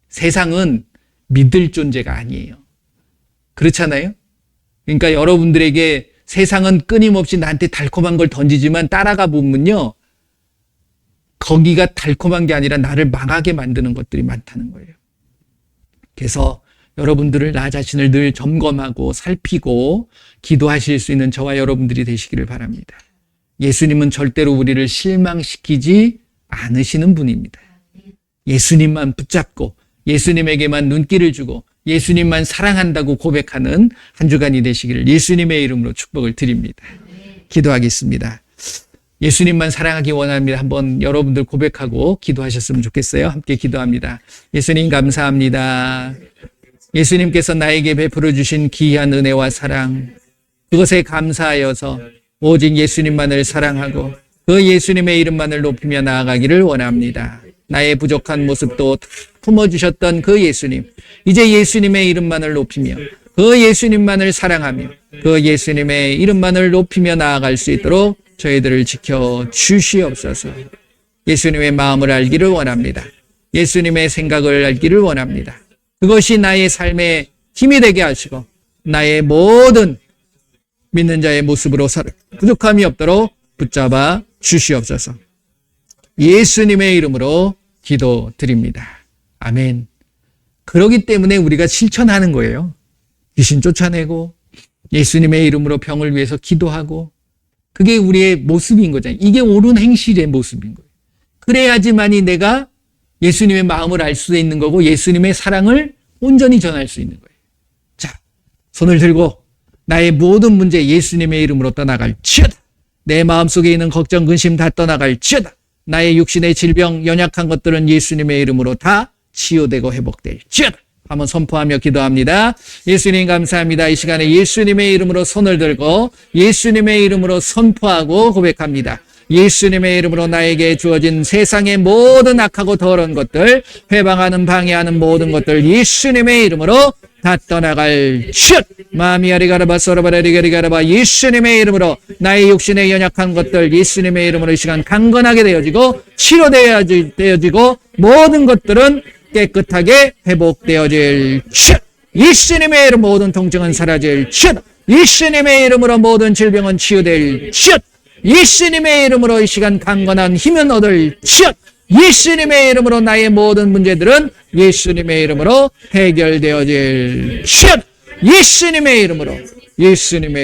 세상은 믿을 존재가 아니에요. 그렇잖아요? 그러니까 여러분들에게 세상은 끊임없이 나한테 달콤한 걸 던지지만 따라가 보면요. 거기가 달콤한 게 아니라 나를 망하게 만드는 것들이 많다는 거예요. 그래서 여러분들을 나 자신을 늘 점검하고 살피고 기도하실 수 있는 저와 여러분들이 되시기를 바랍니다. 예수님은 절대로 우리를 실망시키지 않으시는 분입니다. 예수님만 붙잡고 예수님에게만 눈길을 주고 예수님만 사랑한다고 고백하는 한 주간이 되시기를 예수님의 이름으로 축복을 드립니다. 기도하겠습니다. 예수님만 사랑하기 원합니다. 한번 여러분들 고백하고 기도하셨으면 좋겠어요. 함께 기도합니다. 예수님 감사합니다. 예수님께서 나에게 베풀어 주신 귀한 은혜와 사랑, 그것에 감사하여서 오직 예수님만을 사랑하고 그 예수님의 이름만을 높이며 나아가기를 원합니다. 나의 부족한 모습도 품어주셨던 그 예수님, 이제 예수님의 이름만을 높이며 그 예수님만을 사랑하며 그 예수님의 이름만을 높이며 나아갈 수 있도록 저희들을 지켜 주시옵소서. 예수님의 마음을 알기를 원합니다. 예수님의 생각을 알기를 원합니다. 그것이 나의 삶의 힘이 되게 하시고 나의 모든 믿는 자의 모습으로 살아 부족함이 없도록 붙잡아 주시옵소서. 예수님의 이름으로 기도드립니다. 아멘. 그러기 때문에 우리가 실천하는 거예요. 귀신 쫓아내고 예수님의 이름으로 병을 위해서 기도하고, 그게 우리의 모습인 거잖아요. 이게 옳은 행실의 모습인 거예요. 그래야지만이 내가 예수님의 마음을 알 수 있는 거고 예수님의 사랑을 온전히 전할 수 있는 거예요. 자, 손을 들고 나의 모든 문제 예수님의 이름으로 떠나갈지어다. 내 마음속에 있는 걱정, 근심 다 떠나갈지어다. 나의 육신의 질병, 연약한 것들은 예수님의 이름으로 다 치유되고 회복될지어다. 한번 선포하며 기도합니다. 예수님 감사합니다. 이 시간에 예수님의 이름으로 손을 들고 예수님의 이름으로 선포하고 고백합니다. 예수님의 이름으로 나에게 주어진 세상의 모든 악하고 더러운 것들, 회방하는 방해하는 모든 것들 예수님의 이름으로 다 떠나갈 슛! 마미아리가라바 소라바라리가리가라바 예수님의 이름으로 나의 육신의 연약한 것들 예수님의 이름으로 이 시간 강건하게 되어지고 치료되어지고 모든 것들은 깨끗하게 회복되어질 슛! 예수님의 이름 모든 통증은 사라질 슛! 예수님의 이름으로 모든 질병은 치유될 슛! 예수님의 이름으로 이 시간 강건한 힘은 얻을 슛! 예수님의 이름으로 나의 모든 문제들은 예수님의 이름으로 해결되어질 슛! 예수님의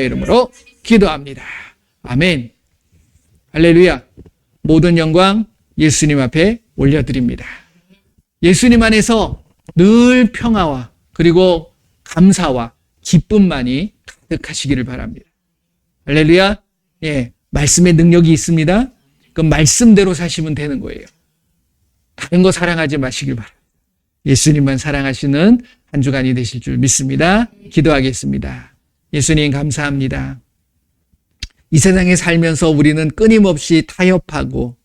이름으로 기도합니다. 아멘. 할렐루야. 모든 영광 예수님 앞에 올려드립니다. 예수님 안에서 늘 평화와 그리고 감사와 기쁨만이 가득하시기를 바랍니다. 할렐루야. 예, 말씀의 능력이 있습니다. 그 말씀대로 사시면 되는 거예요. 다른 거 사랑하지 마시길 바랍니다. 예수님만 사랑하시는 한 주간이 되실 줄 믿습니다. 기도하겠습니다. 예수님 감사합니다. 이 세상에 살면서 우리는 끊임없이 타협하고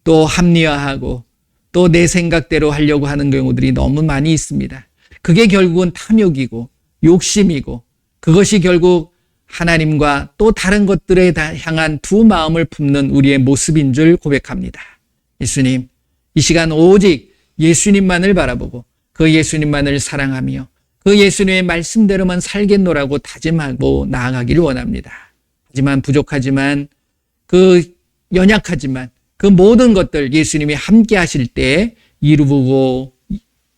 또 합리화하고 또 내 생각대로 하려고 하는 경우들이 너무 많이 있습니다. 그게 결국은 탐욕이고 욕심이고 그것이 결국 하나님과 또 다른 것들에 향한 두 마음을 품는 우리의 모습인 줄 고백합니다. 예수님, 이 시간 오직 예수님만을 바라보고 그 예수님만을 사랑하며 그 예수님의 말씀대로만 살겠노라고 다짐하고 나아가기를 원합니다. 하지만 부족하지만 그 연약하지만 그 모든 것들 예수님이 함께 하실 때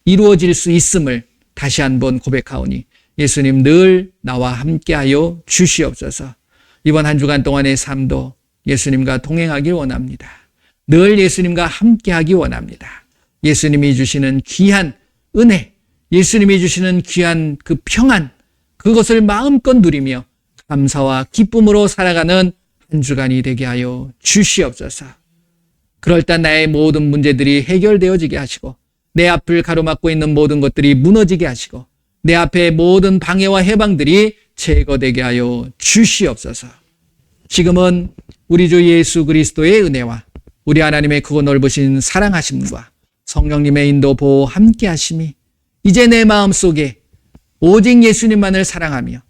이루어질 수 있음을 다시 한번 고백하오니 예수님 늘 나와 함께하여 주시옵소서. 이번 한 주간 동안의 삶도 예수님과 동행하길 원합니다. 늘 예수님과 함께하기 원합니다. 예수님이 주시는 귀한 은혜, 예수님이 주시는 귀한 그 평안, 그것을 마음껏 누리며 감사와 기쁨으로 살아가는 한 주간이 되게 하여 주시옵소서. 그럴 때 나의 모든 문제들이 해결되어지게 하시고 내 앞을 가로막고 있는 모든 것들이 무너지게 하시고 내 앞에 모든 방해와 해방들이 제거되게 하여 주시옵소서. 지금은 우리 주 예수 그리스도의 은혜와 우리 하나님의 크고 넓으신 사랑하심과 성령님의 인도 보호 함께 하심이 이제 내 마음속에 오직 예수님만을 사랑하며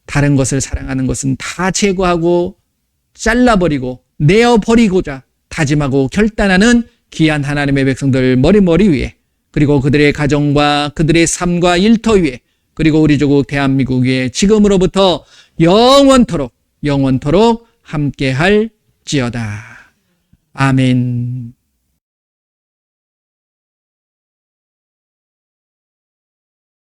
다른 것을 사랑하는 것은 다 제거하고 잘라버리고 내어버리고자 다짐하고 결단하는 귀한 하나님의 백성들 머리 위에 그리고 그들의 가정과 그들의 삶과 일터 위에 그리고 우리 조국 대한민국 위에 지금으로부터 영원토록 함께할지어다. 아멘.